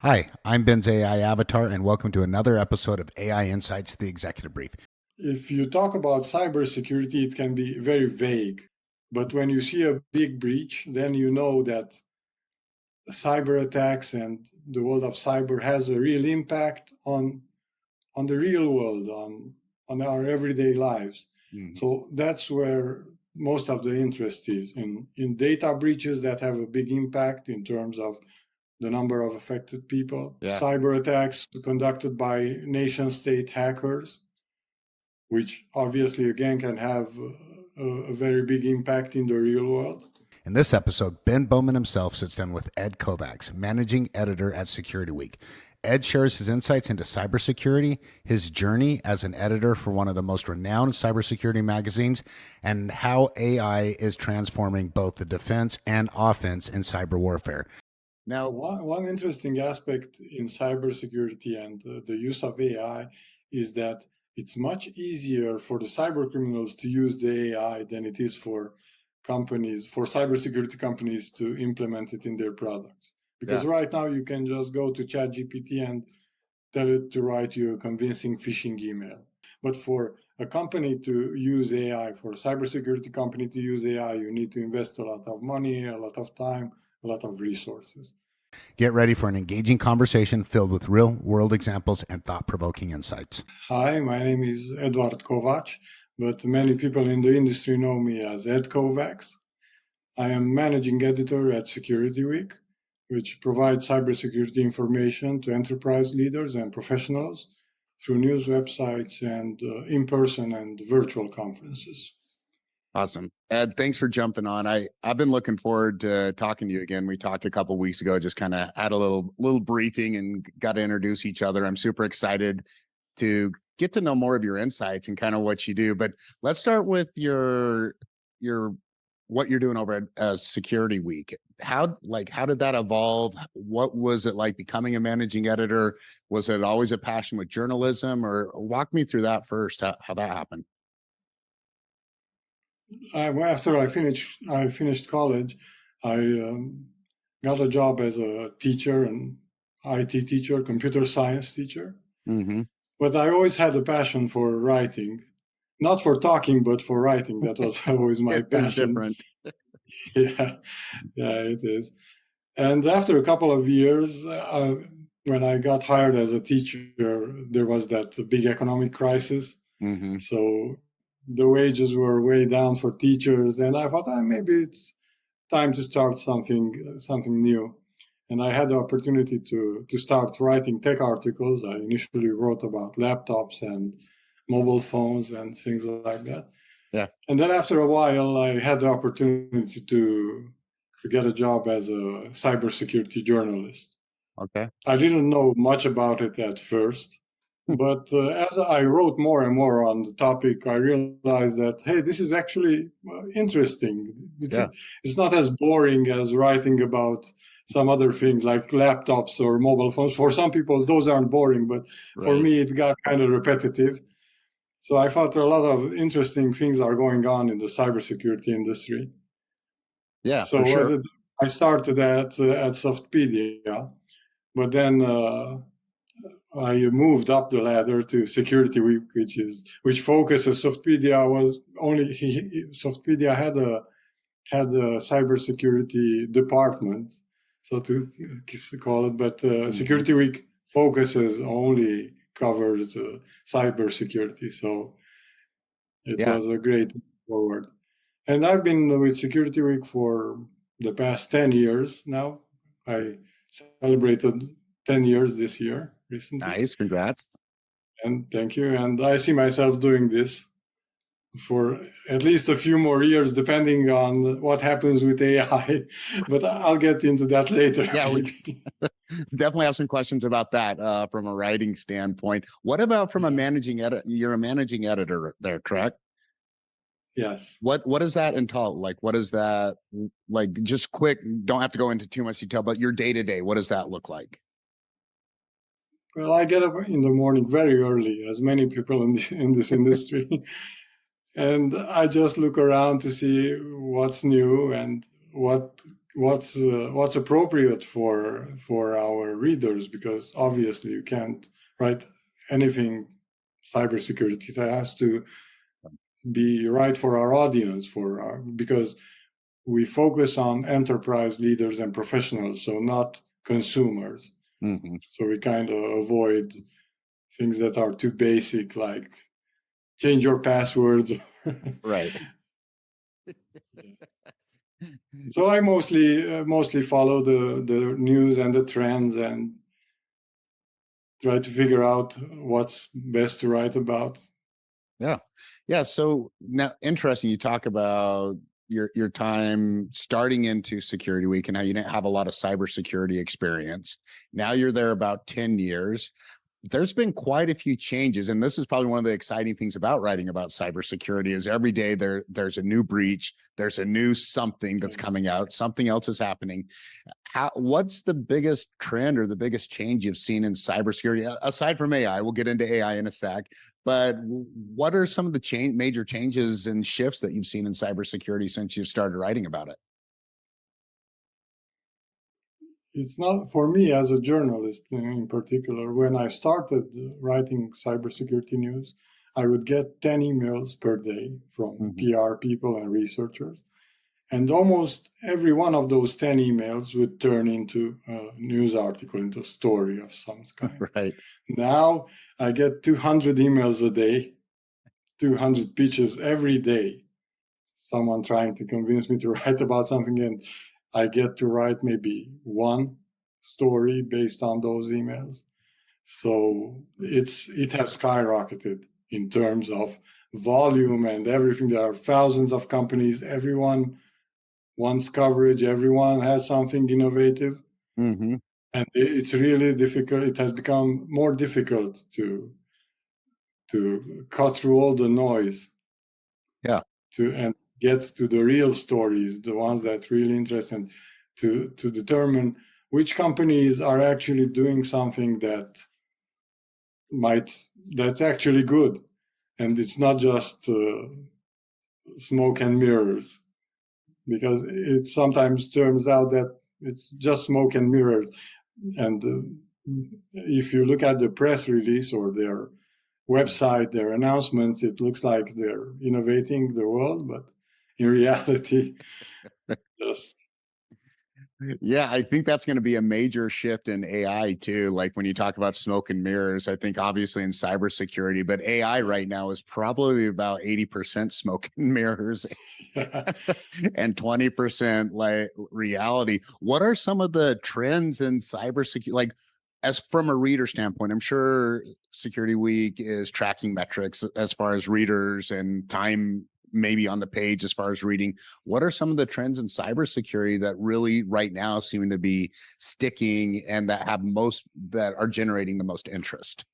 Hi, I'm Ben's AI avatar, and welcome to another episode of AI Insights, the Executive Brief. If you talk about cybersecurity, it can be very vague. But when you see a big breach, then you know that cyber attacks and the world of cyber has a real impact on the real world, on our everyday lives. So that's where most of the interest is in data breaches that have a big impact in terms of the number of affected people, cyber attacks conducted by nation state hackers, which obviously, again, can have a very big impact in the real world. In this episode, Ben Bohman himself sits down with Ed Kovacs, managing editor at SecurityWeek. Ed shares his insights into cybersecurity, his journey as an editor for one of the most renowned cybersecurity magazines, and how AI is transforming both the defense and offense in cyber warfare. Now, one interesting aspect in cybersecurity and the use of AI is that it's much easier for the cyber criminals to use the AI than it is for cybersecurity companies to implement it in their products. Because right now you can just go to ChatGPT and tell it to write you a convincing phishing email. But for a company to use AI, for a cybersecurity company to use AI, you need to invest a lot of money, a lot of time, a lot of resources. Get ready for an engaging conversation filled with real-world examples and thought-provoking insights. Hi, my name is Ed Kovacs, but many people in the industry know me as Ed Kovacs. I am managing editor at SecurityWeek, which provides cybersecurity information to enterprise leaders and professionals through news websites and in-person and virtual conferences. Awesome. Ed, thanks for jumping on. I've been looking forward to talking to you again. We talked a couple of weeks ago, just kind of had a little briefing and got to introduce each other. I'm super excited to get to know more of your insights and kind of what you do. But let's start with your what you're doing over at SecurityWeek. How did that evolve? What was it like becoming a managing editor? Was it always a passion with journalism, or walk me through that first, how that happened? After I finished college, I got a job as a teacher, an IT teacher, computer science teacher. But I always had a passion for writing, not for talking, but for writing. That was always my passion. Different. yeah, it is. And after a couple of years, when I got hired as a teacher, there was that big economic crisis. So the wages were way down for teachers, and I thought maybe it's time to start something new. And I had the opportunity to start writing tech articles. I initially wrote about laptops and mobile phones and things like that. Yeah. And then after a while, I had the opportunity to get a job as a cybersecurity journalist. Okay. I didn't know much about it at first, but as I wrote more and more on the topic, I realized that, hey, this is actually interesting. It's not as boring as writing about some other things like laptops or mobile phones. For some people, those aren't boring, but for me, it got kind of repetitive. So I thought a lot of interesting things are going on in the cybersecurity industry. Yeah, so for sure. I started at Softpedia, but then I moved up the ladder to SecurityWeek, which focuses. Softpedia had a cybersecurity department, so to call it, but SecurityWeek covers cybersecurity. So it was a great move forward. And I've been with SecurityWeek for the past 10 years now. I celebrated 10 years this year recently. Nice, congrats. And thank you. And I see myself doing this for at least a few more years, depending on what happens with AI. But I'll get into that later. Yeah, we definitely have some questions about that from a writing standpoint. What about from a managing editor? You're a managing editor there, correct? Yes. What does that entail? Like, what is that like? Just quick, don't have to go into too much detail, but your day-to-day, what does that look like? Well, I get up in the morning very early, as many people in this industry. And I just look around to see what's new and what what's appropriate for our readers, because obviously you can't write anything cybersecurity. It has to be right for our audience, because we focus on enterprise leaders and professionals, so not consumers. Mm-hmm. So we kind of avoid things that are too basic, like change your passwords. Right. So I mostly follow the news and the trends and try to figure out what's best to write about. Yeah. So now, interesting. You talk about your time starting into Security Week and how you didn't have a lot of cybersecurity experience. Now you're there about 10 years. There's been quite a few changes, and this is probably one of the exciting things about writing about cybersecurity is every day there's a new breach, there's a new something that's coming out, something else is happening. What's the biggest trend or the biggest change you've seen in cybersecurity aside from AI? We'll get into AI in a sec, but what are some of the major changes and shifts that you've seen in cybersecurity since you started writing about it? It's not for me as a journalist in particular. When I started writing cybersecurity news, I would get 10 emails per day from PR people and researchers. And almost every one of those 10 emails would turn into a news article, into a story of some kind. Right. Now I get 200 emails a day, 200 pitches every day. Someone trying to convince me to write about something, and I get to write maybe one story based on those emails. So it has skyrocketed in terms of volume and everything. There are thousands of companies. Everyone wants coverage. Everyone has something innovative. Mm-hmm. And it's really difficult. It has become more difficult to cut through all the noise. Yeah. And get to the real stories, the ones that really interest, and to determine which companies are actually doing something that's actually good, and it's not just smoke and mirrors, because it sometimes turns out that it's just smoke and mirrors. And if you look at the press release or their website, their announcements, it looks like they're innovating the world, but in reality, just Yeah, I think that's going to be a major shift in AI too. Like when you talk about smoke and mirrors, I think obviously in cybersecurity, but AI right now is probably about 80% smoke and mirrors and 20% like reality. What are some of the trends in cybersecurity? Like, as from a reader standpoint, I'm sure Security Week is tracking metrics as far as readers and time maybe on the page as far as reading. What are some of the trends in cybersecurity that really right now seem to be sticking and that are generating the most interest?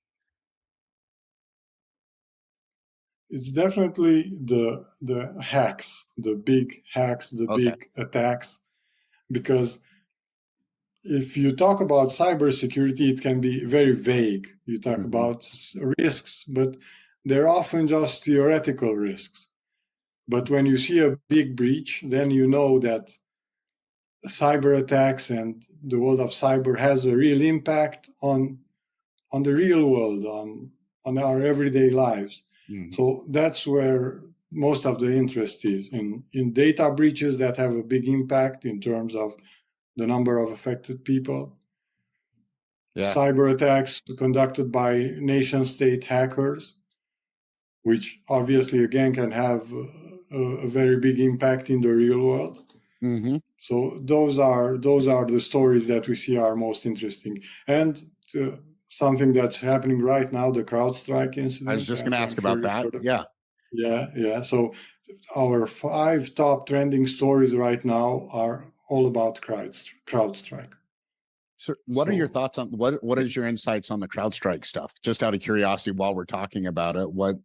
it's definitely the hacks, the big hacks, the Okay. big attacks, because if you talk about cybersecurity, it can be very vague. You talk about risks, but they're often just theoretical risks. But when you see a big breach, then you know that cyber attacks and the world of cyber has a real impact on the real world, on our everyday lives. So that's where most of the interest is in data breaches that have a big impact in terms of the number of affected people. Yeah. Cyber attacks conducted by nation-state hackers, which obviously again can have a very big impact in the real world. So those are the stories that we see are most interesting. And something that's happening right now, the CrowdStrike incident. I was just going to ask about that. Yeah. So our 5 top trending stories right now are all about CrowdStrike. So what are your thoughts on what is your insights on the CrowdStrike stuff? Just out of curiosity, while we're talking about it, what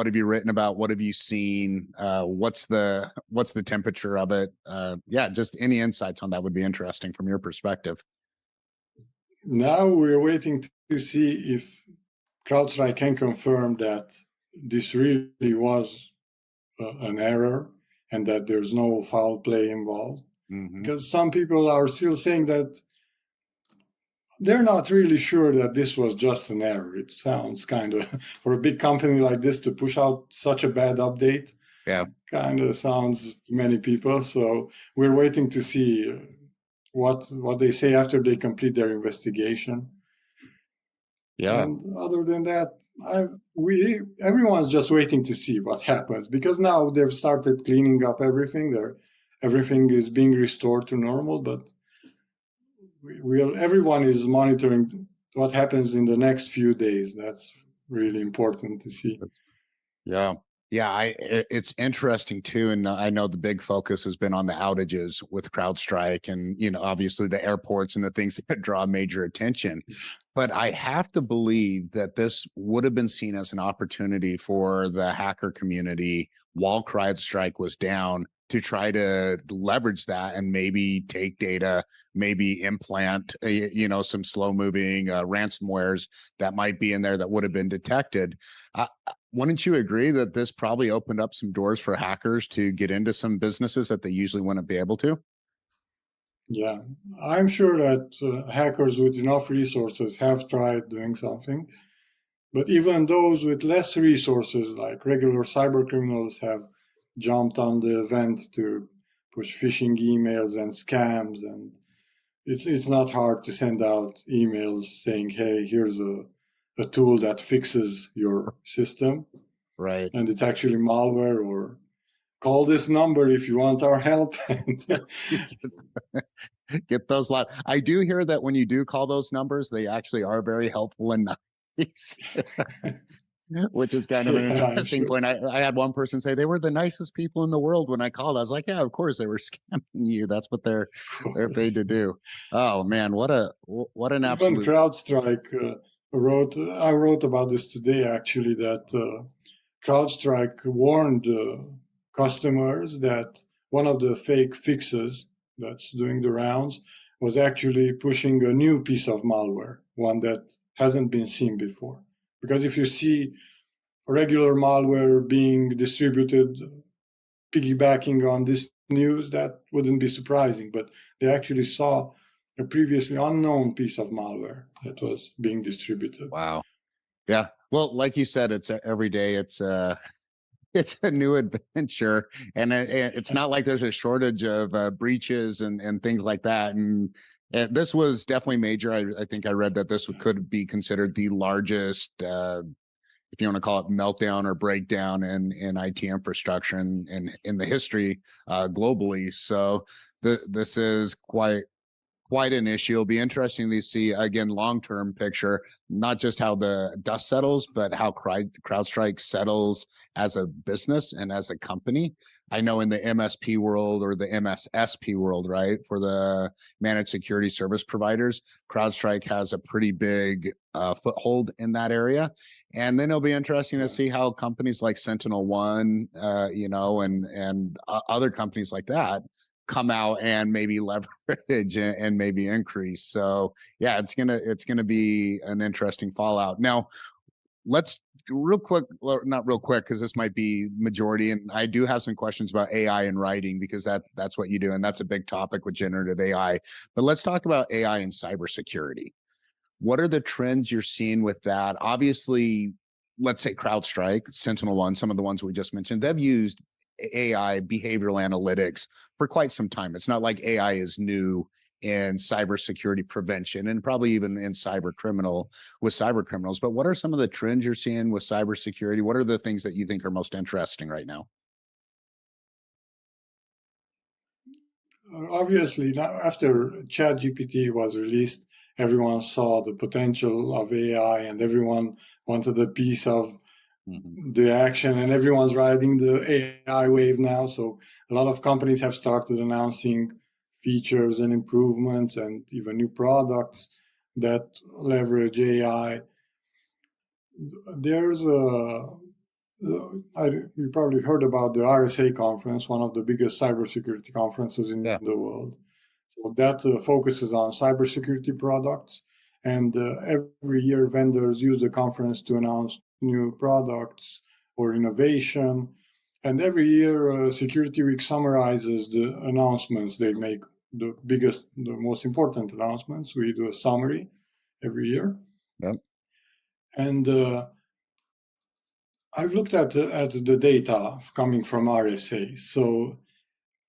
have you written about? What have you seen? What's the temperature of it? Yeah, just any insights on that would be interesting from your perspective. Now we're waiting to see if CrowdStrike can confirm that this really was an error and that there's no foul play involved. because some people are still saying that they're not really sure that this was just an error. It sounds kind of, for a big company like this to push out such a bad update, kind of sounds to many people. So we're waiting to see what they say after they complete their investigation. And other than that, everyone's just waiting to see what happens, because now they've started cleaning up everything. Everything is being restored to normal, but everyone is monitoring what happens in the next few days. That's really important to see. It's interesting too, and I know the big focus has been on the outages with CrowdStrike, and obviously the airports and the things that draw major attention. But I have to believe that this would have been seen as an opportunity for the hacker community while CrowdStrike was down to try to leverage that and maybe take data, maybe implant, some slow moving ransomwares that might be in there that would have been detected. Wouldn't you agree that this probably opened up some doors for hackers to get into some businesses that they usually wouldn't be able to? Yeah, I'm sure that hackers with enough resources have tried doing something. But even those with less resources, like regular cyber criminals, have jumped on the event to push phishing emails and scams. And it's not hard to send out emails saying, hey, here's a tool that fixes your system. Right. And it's actually malware, or call this number if you want our help. Get those live. I do hear that when you do call those numbers, they actually are very helpful and nice. Which is kind of an interesting point. I had one person say they were the nicest people in the world when I called. I was like, yeah, of course they were scamming you. That's what they're paid to do. Oh man, what an absolute. Even CrowdStrike I wrote about this today, actually, that CrowdStrike warned customers that one of the fake fixes that's doing the rounds was actually pushing a new piece of malware, one that hasn't been seen before. Because if you see regular malware being distributed, piggybacking on this news, that wouldn't be surprising. But they actually saw a previously unknown piece of malware that was being distributed. Wow. Yeah. Well, like you said, it's every day. It's a new adventure, and it's not like there's a shortage of breaches and things like that. And this was definitely major. I think I read that this could be considered the largest, if you want to call it, meltdown or breakdown in IT infrastructure in the history globally. So this is quite an issue. It'll be interesting to see, again, long-term picture, not just how the dust settles, but how CrowdStrike settles as a business and as a company. I know in the MSP world, or the MSSP world, right, for the managed security service providers, CrowdStrike has a pretty big foothold in that area. And then it'll be interesting to see how companies like SentinelOne, and other companies like that come out and maybe leverage and maybe increase. So yeah, it's gonna be an interesting fallout. Now, let's real quick, not real quick, because this might be majority, and I do have some questions about AI and writing, because that's what you do, and that's a big topic with generative AI. But let's talk about AI and cybersecurity. What are the trends you're seeing with that? Obviously, let's say CrowdStrike, SentinelOne, some of the ones we just mentioned, they've used AI, behavioral analytics, for quite some time. It's not like AI is new in cybersecurity prevention, and probably even in cyber criminals. But what are some of the trends you're seeing with cybersecurity? What are the things that you think are most interesting right now? Obviously, after ChatGPT was released, everyone saw the potential of AI, and everyone wanted a piece of the action, and everyone's riding the AI wave now. So a lot of companies have started announcing features and improvements and even new products that leverage AI. There's you probably heard about the RSA conference, one of the biggest cybersecurity conferences in the world. So that focuses on cybersecurity products, and every year vendors use the conference to announce new products or innovation. And every year, SecurityWeek summarizes the announcements they make, the biggest, the most important announcements. We do a summary every year. Yep. And I've looked at the data coming from RSA. So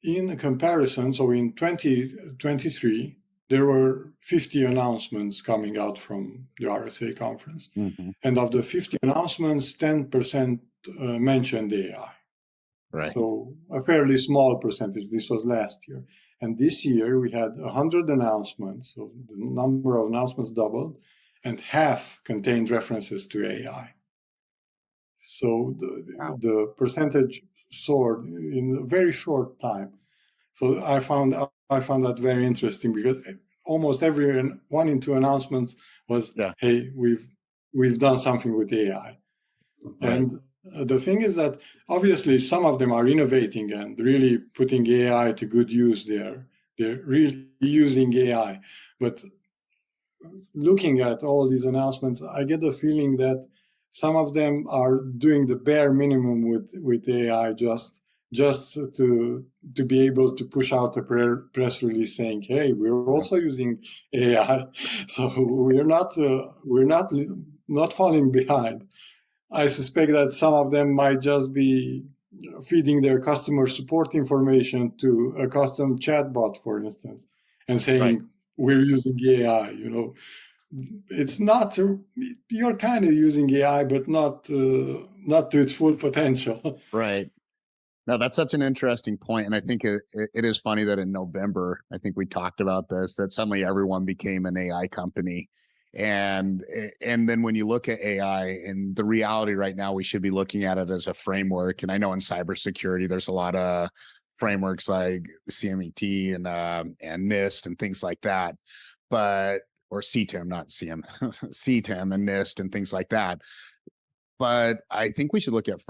in comparison, so in 2023, there were 50 announcements coming out from the RSA conference. Mm-hmm. And of the 50 announcements, 10% mentioned AI. Right. So a fairly small percentage. This was last year. And this year we had 100 announcements. So the number of announcements doubled, and half contained references to AI. So the percentage soared in a very short time. So I found that very interesting, because almost every 1 in 2 announcements was, hey, we've done something with AI. Right. And the thing is that obviously some of them are innovating and really putting AI to good use. They're really using AI. But looking at all these announcements, I get the feeling that some of them are doing the bare minimum with AI just to be able to push out a press release saying, hey, we're also using AI. So we're not falling behind. I suspect that some of them might just be feeding their customer support information to a custom chatbot, for instance, and saying, we're using AI. It's not, you're kind of using AI, but not to its full potential. Right. No, that's such an interesting point. And I think it is funny that in November, I think we talked about this, that suddenly everyone became an AI company. And then when you look at AI, and the reality right now, we should be looking at it as a framework. And I know in cybersecurity, there's a lot of frameworks like CMET and NIST and things like that, or CTEM, not CM, CTEM and NIST and things like that. But I think we should look at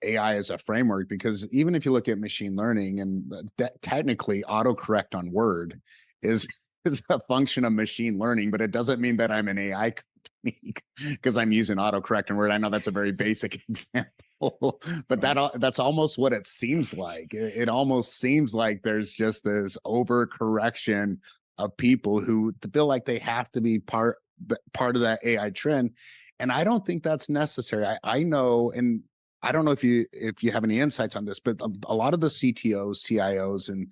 AI as a framework, because even if you look at machine learning, and technically autocorrect on Word is a function of machine learning, but it doesn't mean that I'm an AI company because I'm using autocorrect on Word. I know that's a very basic example, but that's almost what it seems like. It almost seems like there's just this overcorrection of people who feel like they have to be part of that AI trend. And I don't think that's necessary. I know, and I don't know if you have any insights on this, but a lot of the CTOs, CIOs, and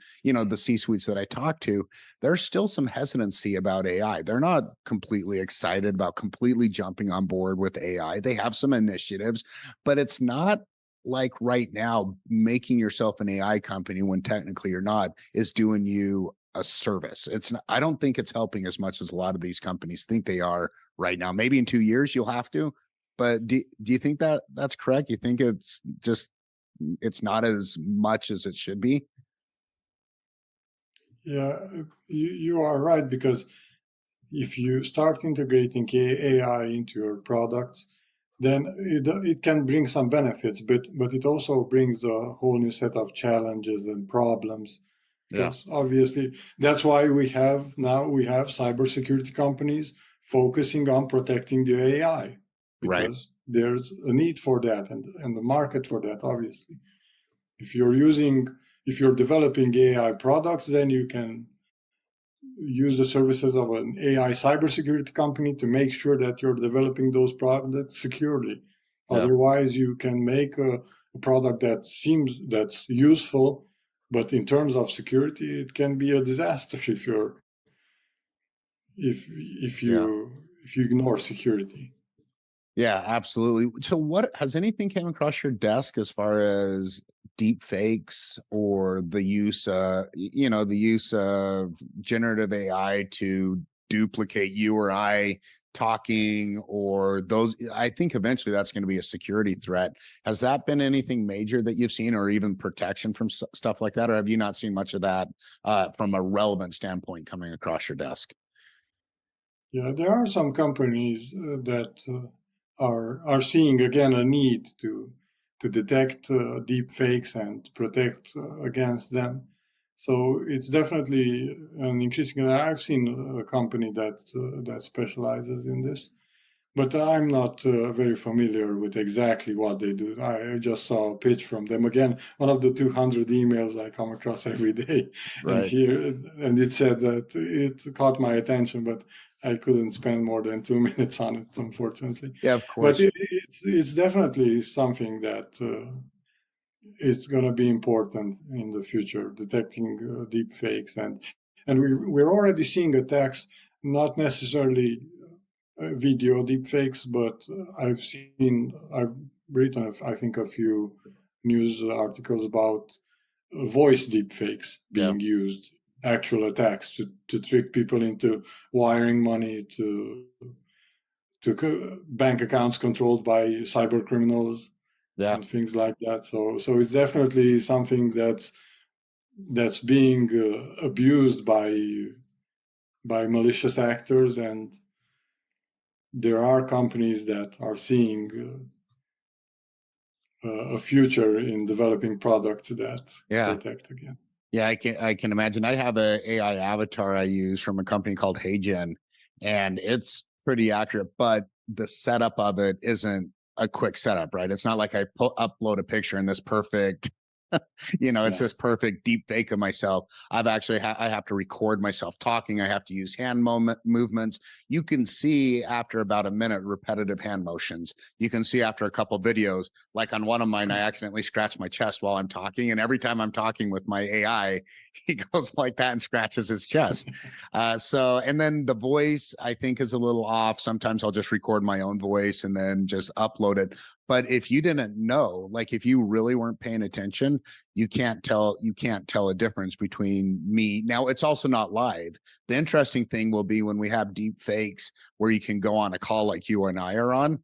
the C-suites that I talk to, there's still some hesitancy about AI. They're not completely excited about completely jumping on board with AI. They have some initiatives, but it's not like right now making yourself an AI company, when technically you're not, is doing you a service. It's not, I don't think it's helping as much as a lot of these companies think they are right now. Maybe in 2 years you'll have to, but do you think that that's correct? You think it's not as much as it should be? Yeah, you are right, because if you start integrating AI into your products, then it can bring some benefits, but it also brings a whole new set of challenges and problems. Because obviously that's why we have cybersecurity companies focusing on protecting the AI, because there's a need for that and the market for that. Obviously, if you're developing AI products, then you can use the services of an AI cybersecurity company to make sure that you're developing those products securely. Otherwise, you can make a product that's useful, but in terms of security, it can be a disaster if you ignore security. Yeah, absolutely. So what has anything came across your desk as far as deepfakes, or the use of generative AI to duplicate you or I talking, or those? I think eventually that's going to be a security threat. Has that been anything major that you've seen, or even protection from stuff like that? Or have you not seen much of that from a relevant standpoint coming across your desk? Yeah, there are some companies that are seeing again a need to detect deep fakes and protect against them. So it's definitely an increasing. I've seen a company that specializes in this, But I'm not very familiar with exactly what they do. I just saw a pitch from them. Again, one of the 200 emails I come across every day. Right. And it said that it caught my attention, but I couldn't spend more than 2 minutes on it, unfortunately. Yeah, of But course. it's definitely something that is going to be important in the future, detecting deep fakes. And we're already seeing attacks, not necessarily video deepfakes, but I've written, I think, a few news articles about voice deepfakes Yeah. being used, actual attacks to trick people into wiring money to bank accounts controlled by cyber criminals Yeah. and things like that. So it's definitely something that's being abused by malicious actors, and there are companies that are seeing a future in developing products that Yeah. protect against. Yeah, I can imagine. I have a AI avatar I use from a company called HeyGen, and it's pretty accurate, but the setup of it isn't a quick setup, right? It's not like I upload a picture in this perfect it's Yeah. this perfect deep fake of myself. I've actually I have to record myself talking. I have to use hand movements. You can see after about a minute repetitive hand motions. You can see after a couple videos, like on one of mine, I accidentally scratched my chest while I'm talking, and every time I'm talking with my AI, he goes like that and scratches his chest. And then the voice I think is a little off. Sometimes I'll just record my own voice and then just upload it. But if you didn't know, like if you really weren't paying attention, you can't tell a difference between me. Now it's also not live. The interesting thing will be when we have deep fakes where you can go on a call like you and I are on,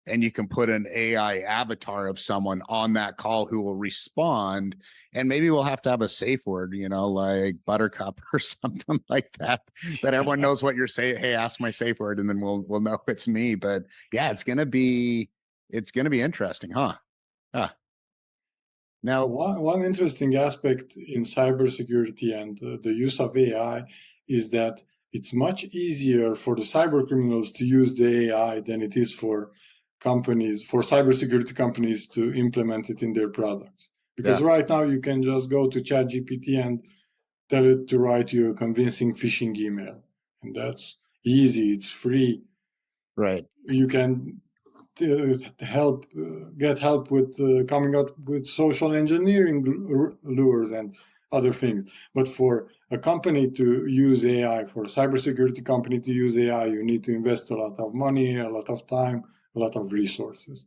and you can put an AI avatar of someone on that call who will respond. And maybe we'll have to have a safe word, like buttercup or something like that, that everyone knows what you're saying. Hey, ask my safe word, and then we'll know it's me. But yeah, it's gonna be interesting, huh? Huh. Now, One interesting aspect in cybersecurity and the use of AI is that it's much easier for the cyber criminals to use the AI than it is for cybersecurity companies to implement it in their products. Because yeah, right now you can just go to ChatGPT and tell it to write you a convincing phishing email. And that's easy, it's free. right. You can get help with coming up with social engineering lures and other things. But for a company to use AI, for a cybersecurity company to use AI, you need to invest a lot of money, a lot of time, a lot of resources.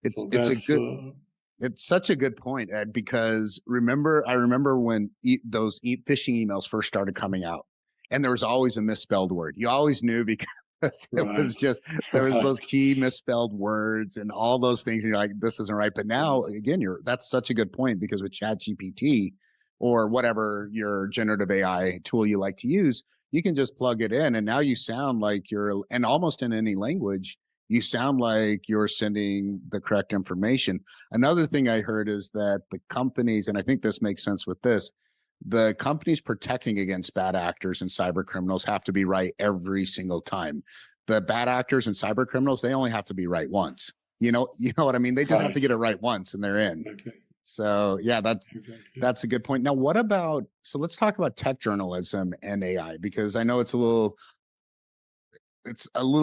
It's So it's a that's good It's such a good point, Ed, because I remember when those phishing emails first started coming out, and there was always a misspelled word. You always knew because it was right, just there was those right. key misspelled words and all those things, and you're like, this isn't right. But now, again, that's such a good point because with ChatGPT or whatever your generative AI tool you like to use, you can just plug it in, and now you sound like and almost in any language, you sound like you're sending the correct information. Another thing I heard is that the companies, and I think this makes sense with this, the companies protecting against bad actors and cyber criminals have to be right every single time. The bad actors and cyber criminals, they only have to be right once. You know what I mean? They just have to Right. get it right once and they're in. Exactly. So yeah, that's Exactly. that's a good point. Now, what about so let's talk about tech journalism and AI, because I know it's a little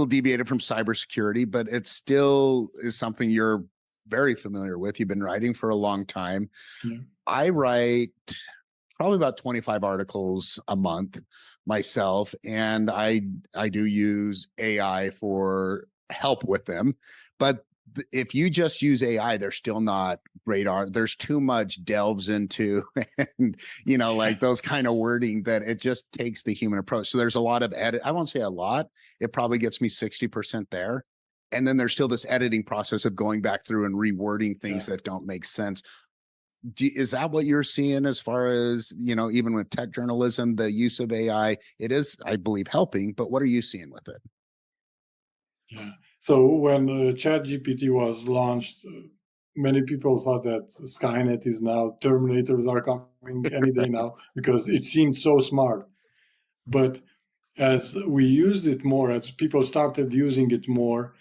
deviated from cybersecurity, but it still is something you're very familiar with. You've been writing for a long time. Yeah. I write probably about 25 articles a month myself, and I do use AI for help with them. But if you just use AI, they're still not great art. There's too much delves into and like those kind of wording that it just takes the human approach. So there's a lot of edit. I won't say a lot. It probably gets me 60% there. And then there's still this editing process of going back through and rewording things Yeah. that don't make sense. Is that what you're seeing as far as, even with tech journalism, the use of AI? It is, I believe, helping, but what are you seeing with it? Yeah. So when ChatGPT was launched, many people thought that Skynet is now, Terminators are coming any day now, because it seemed so smart. But as we used it more, as people started using it more,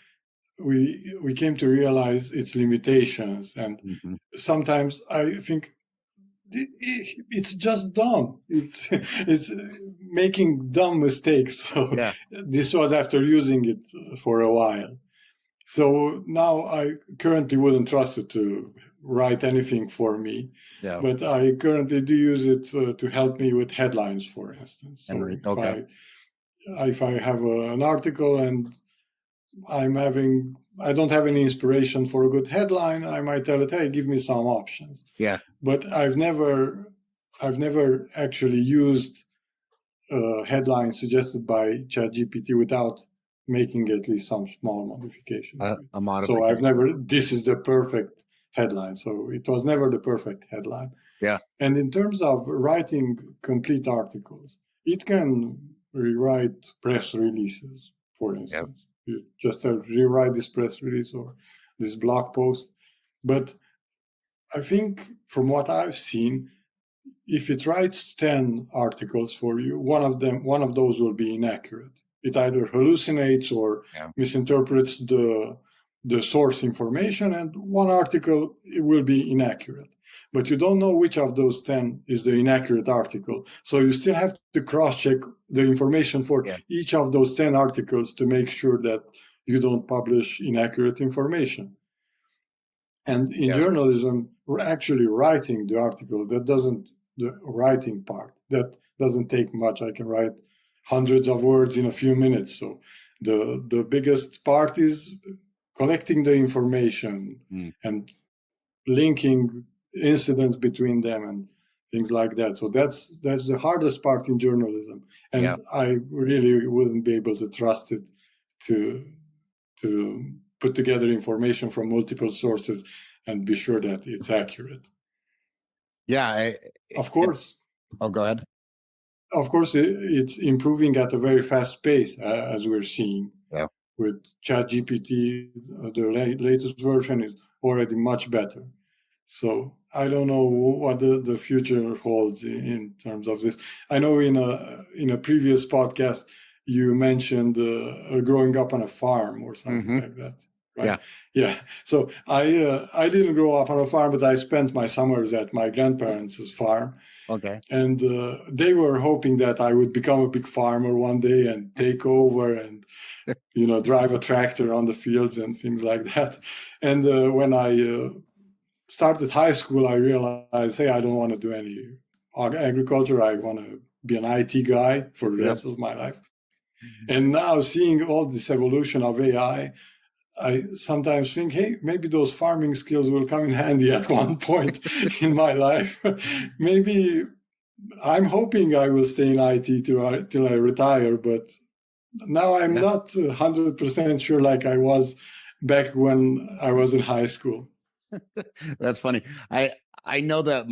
we came to realize its limitations, and sometimes I think it's just dumb. It's making dumb mistakes. So Yeah. this was after using it for a while. So now I currently wouldn't trust it to write anything for me, Yeah. but I currently do use it to help me with headlines, for instance. So if I have an article and I don't have any inspiration for a good headline, I might tell it, hey, give me some options. Yeah. But I've never actually used a headline suggested by ChatGPT without making at least some small modification. A modification. So I've never, this is the perfect headline. So it was never the perfect headline. Yeah. And in terms of writing complete articles, it can rewrite press releases, for instance. You just have to rewrite this press release or this blog post. But I think from what I've seen, if it writes 10 articles for you, one of those will be inaccurate. It either hallucinates or misinterprets the source information, and one article will be inaccurate. But you don't know which of those 10 is the inaccurate article. So you still have to cross-check the information for each of those 10 articles to make sure that you don't publish inaccurate information. And in journalism, we're actually writing the article. The writing part, that doesn't take much. I can write hundreds of words in a few minutes. So the biggest part is collecting the information and linking incidents between them and things like that. So that's the hardest part in journalism. And I really wouldn't be able to trust it to put together information from multiple sources and be sure that it's accurate. Yeah. Of course. Go ahead. Of course, it's improving at a very fast pace, as we're seeing. Yeah. With ChatGPT, the latest version is already much better. So I don't know what the future holds in terms of this. I know in a previous podcast you mentioned growing up on a farm or something like that. Right? Yeah. So I didn't grow up on a farm, but I spent my summers at my grandparents' farm. Okay. And they were hoping that I would become a big farmer one day and take over and, drive a tractor on the fields and things like that. And when I started high school, I realized, hey, I don't want to do any agriculture. I want to be an IT guy for the rest of my life. And now seeing all this evolution of AI, I sometimes think, hey, maybe those farming skills will come in handy at one point in my life. Maybe I'm hoping I will stay in IT till I retire, but now I'm not 100% sure like I was back when I was in high school. That's funny. I know that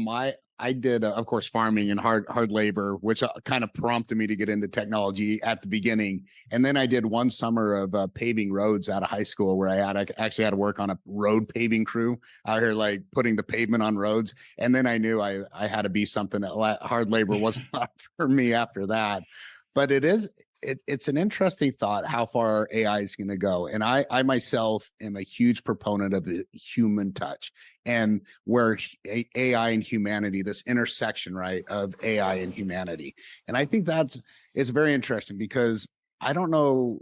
I did, of course, farming and hard labor, which kind of prompted me to get into technology at the beginning. And then I did one summer of paving roads out of high school where I actually had to work on a road paving crew out here, like putting the pavement on roads. And then I knew I had to be something that hard labor was not for me after that. But it's an interesting thought how far AI is going to go. And I myself am a huge proponent of the human touch and where AI and humanity, this intersection, right, of AI and humanity. And I think it's very interesting because I don't know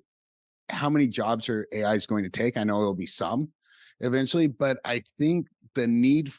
how many jobs AI is going to take. I know it'll be some eventually, but I think the need,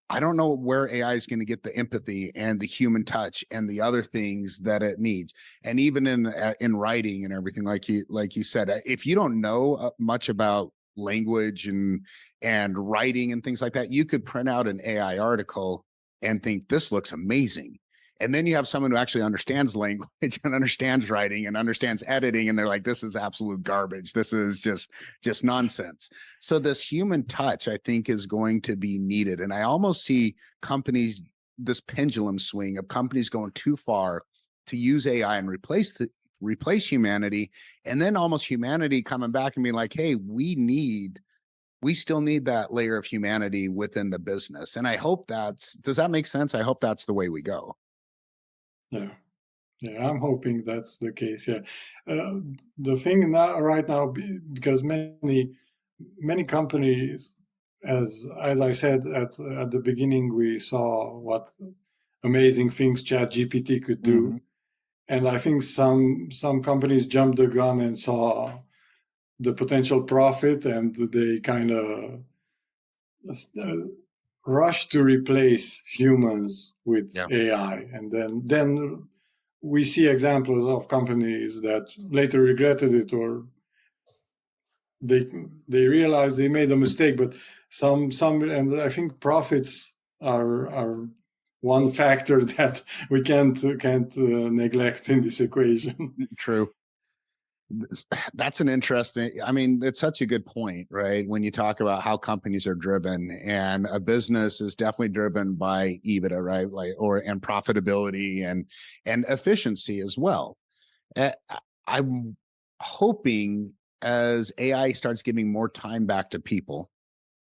I don't know where AI is going to get the empathy and the human touch and the other things that it needs. And even in writing and everything, like you said, if you don't know much about language and writing and things like that, you could print out an AI article and think this looks amazing. And then you have someone who actually understands language and understands writing and understands editing. And they're like, this is absolute garbage. This is just nonsense. So this human touch, I think, is going to be needed. And I almost see companies, this pendulum swing of companies going too far to use AI and replace humanity. And then almost humanity coming back and being like, hey, we still need that layer of humanity within the business. And I hope does that make sense? I hope that's the way we go. Yeah, I'm hoping that's the case. Yeah, the thing right now, because many many companies, as I said at the beginning, we saw what amazing things ChatGPT could do, and I think some companies jumped the gun and saw the potential profit, and they kind of rushed to replace humans with AI, and then we see examples of companies that later regretted it, or they realized they made a mistake. But some and I think profits are one factor that we can't neglect in this equation. True. That's an interesting, I mean, it's such a good point, right? When you talk about how companies are driven, and a business is definitely driven by EBITDA, right? Like, and profitability and efficiency as well. I'm hoping as AI starts giving more time back to people,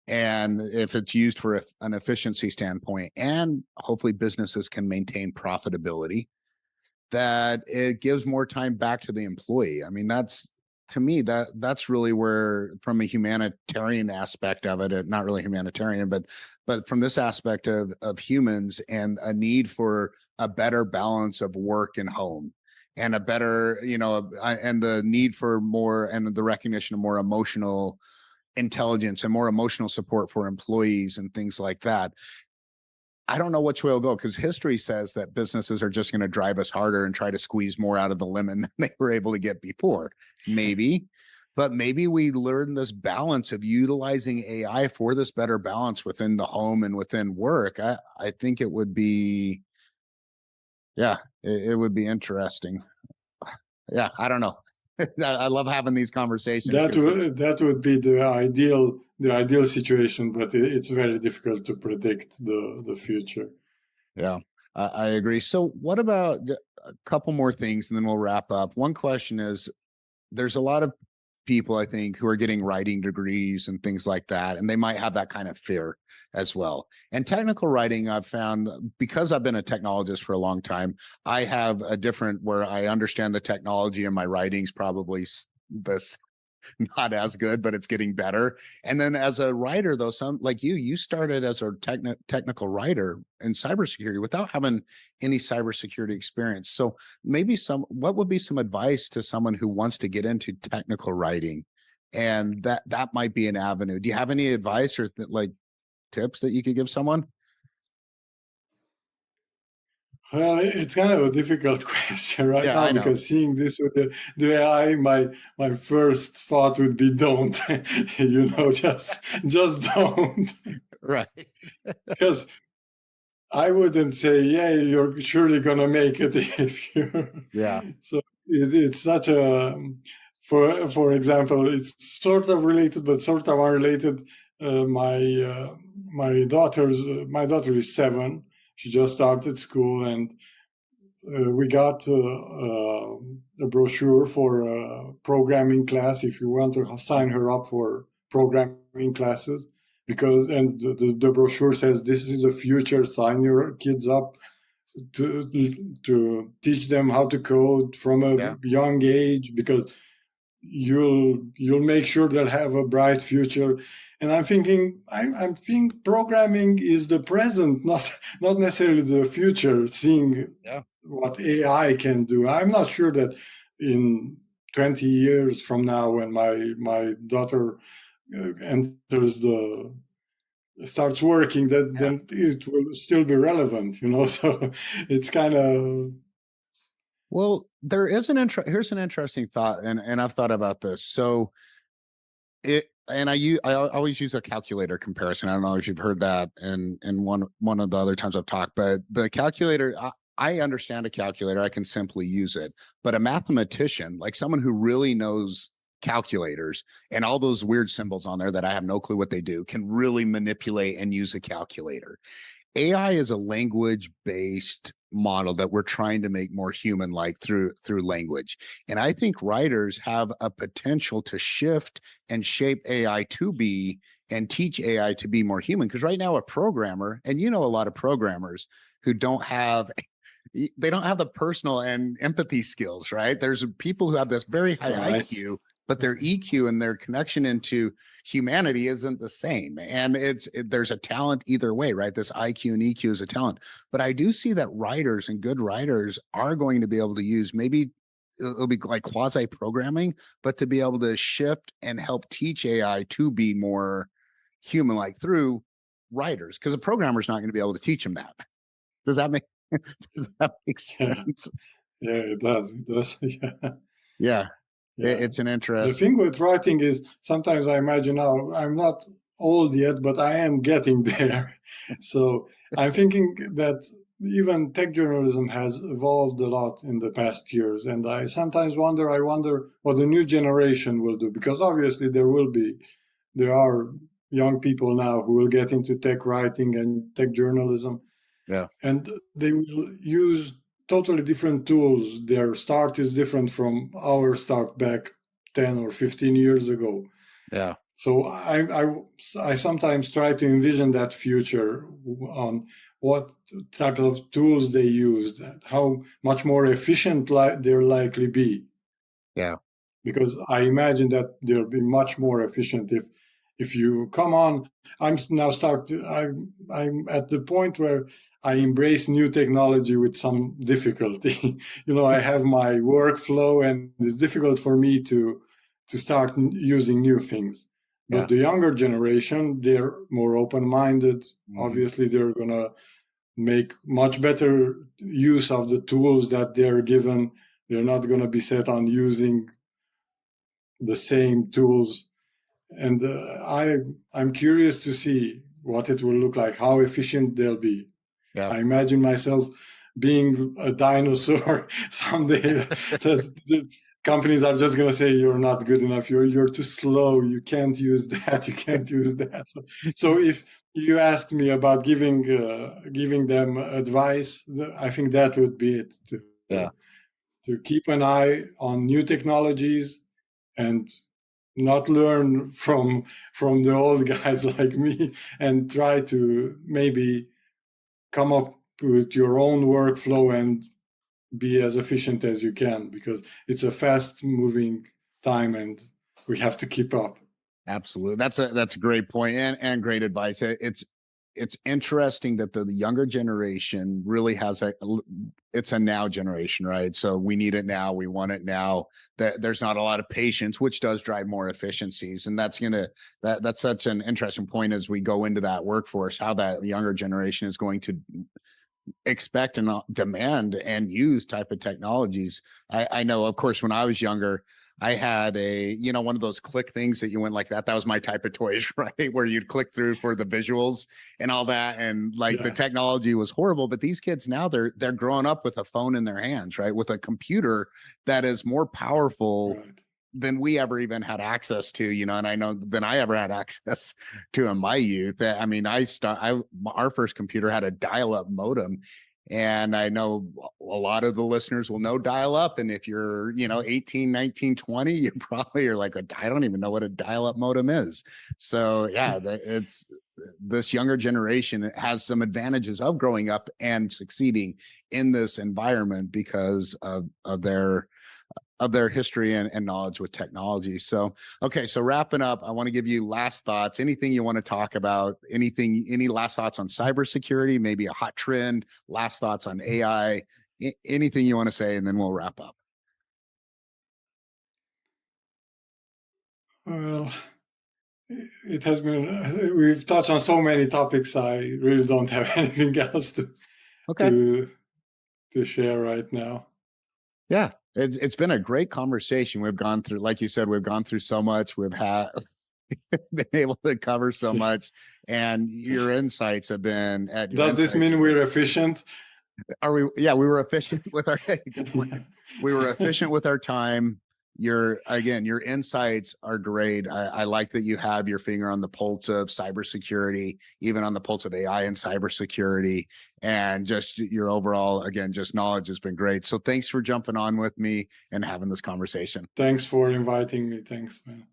and if it's used for an efficiency standpoint, and hopefully businesses can maintain profitability, that it gives more time back to the employee. I mean, that's, to me, that's really where, from a humanitarian aspect of it, not really humanitarian, but from this aspect of humans, and a need for a better balance of work and home, and a better, and the need for more, and the recognition of more emotional intelligence and more emotional support for employees and things like that. I don't know which way will go, because history says that businesses are just going to drive us harder and try to squeeze more out of the lemon than they were able to get before. Maybe, but maybe we learn this balance of utilizing AI for this better balance within the home and within work. I think it would be, it would be interesting. Yeah, I don't know. I love having these conversations. That would be the ideal situation, but it's very difficult to predict the future. Yeah, I agree. So what about a couple more things, and then we'll wrap up. One question is, there's a lot of people, I think, who are getting writing degrees and things like that, and they might have that kind of fear as well. And technical writing, I've found, because I've been a technologist for a long time, I have a different, where I understand the technology, and my writing's probably this not as good, but it's getting better. And then as a writer, though, some like you started as a technical writer in cybersecurity without having any cybersecurity experience. So maybe what would be some advice to someone who wants to get into technical writing? And that might be an avenue. Do you have any advice or like tips that you could give someone? Well, it's kind of a difficult question right Yeah, now, I know. because seeing this with the AI, my first thought would be don't, just don't. Right. Because I wouldn't say, yeah, you're surely gonna make it if you. Yeah. So it's such a, for example, it's sort of related but sort of unrelated. My daughter is 7. She just started school, and we got a brochure for a programming class if you want to sign her up for programming classes, because the brochure says this is the future, sign your kids up to teach them how to code from a young age, because you'll make sure they'll have a bright future. And I'm thinking, I think programming is the present, not necessarily the future, seeing what AI can do. I'm not sure that in 20 years from now, when my daughter starts working, then it will still be relevant, so it's kind of. Well, there is here's an interesting thought, and I've thought about this. So I always use a calculator comparison. I don't know if you've heard that in one of the other times I've talked, but the calculator, I understand a calculator, I can simply use it. But a mathematician, like someone who really knows calculators and all those weird symbols on there that I have no clue what they do, can really manipulate and use a calculator. AI is a language-based model that we're trying to make more human-like through language. And I think writers have a potential to shift and shape AI to be, and teach AI to be more human. Because right now, a programmer, and a lot of programmers who don't have the personal and empathy skills, right? There's people who have this very high IQ, but their EQ and their connection into humanity isn't the same. And there's a talent either way, right? This IQ and EQ is a talent. But I do see that writers and good writers are going to be able to use, maybe it'll be like quasi programming, but to be able to shift and help teach AI to be more human like through writers, because a programmer's not going to be able to teach them that. Does that make does that make sense? Yeah, it does. It does. Yeah. Yeah. It's an The interesting. thing with writing is sometimes I imagine now I'm not old yet, but I am getting there. So I'm thinking that even tech journalism has evolved a lot in the past years. And I sometimes wonder what the new generation will do, because obviously there are young people now who will get into tech writing and tech journalism. Yeah. And they will use totally different tools. Their start is different from our start back 10 or 15 years ago. Yeah. So I sometimes try to envision that future on what type of tools they use, how much more efficient they'll likely be. Yeah. Because I imagine that they'll be much more efficient if you come on. I'm at the point where I embrace new technology with some difficulty. I have my workflow, and it's difficult for me to start using new things. But the younger generation, they're more open-minded. Obviously, they're gonna make much better use of the tools that they're given. They're not gonna be set on using the same tools. And I'm curious to see what it will look like, how efficient they'll be. Yeah. I imagine myself being a dinosaur someday. that companies are just going to say, you're not good enough, you're too slow, you can't use that, you can't use that. So if you asked me about giving them advice, I think that would be it, to keep an eye on new technologies and not learn from the old guys like me, and try to maybe come up with your own workflow and be as efficient as you can, because it's a fast moving time and we have to keep up. Absolutely. That's a great point and great advice. It's interesting that the younger generation really has it's a now generation, right? So we need it now. We want it now. There's not a lot of patience, which does drive more efficiencies. And that's such an interesting point as we go into that workforce, how that younger generation is going to expect and demand and use type of technologies. I know, of course, when I was younger, I had one of those click things that you went like that. That was my type of toys, right? Where you'd click through for the visuals and all that. And the technology was horrible. But these kids now, they're growing up with a phone in their hands, right? With a computer that is more powerful than we ever even had access to, and I know than I ever had access to in my youth. I mean, our first computer had a dial-up modem. And I know a lot of the listeners will know dial up. And if you're, 18, 19, 20, you probably are like, I don't even know what a dial up modem is. So yeah, it's this younger generation has some advantages of growing up and succeeding in this environment because of their history and knowledge with technology. So, okay. So wrapping up, I want to give you last thoughts. Anything you want to talk about? Any last thoughts on cybersecurity, maybe a hot trend, last thoughts on AI, anything you want to say, and then we'll wrap up. Well, it has been, we've touched on so many topics. I really don't have anything else to share right now. Yeah. It's been a great conversation. We've gone through, like you said, we've gone through so much. We've been able to cover so much, and your insights have been Does this mean we're efficient? Are we? Yeah, we were efficient with our we were efficient with our time. Your insights are great. I like that you have your finger on the pulse of cybersecurity, even on the pulse of AI and cybersecurity, and just your overall, just knowledge has been great. So thanks for jumping on with me and having this conversation. Thanks for inviting me. Thanks, man.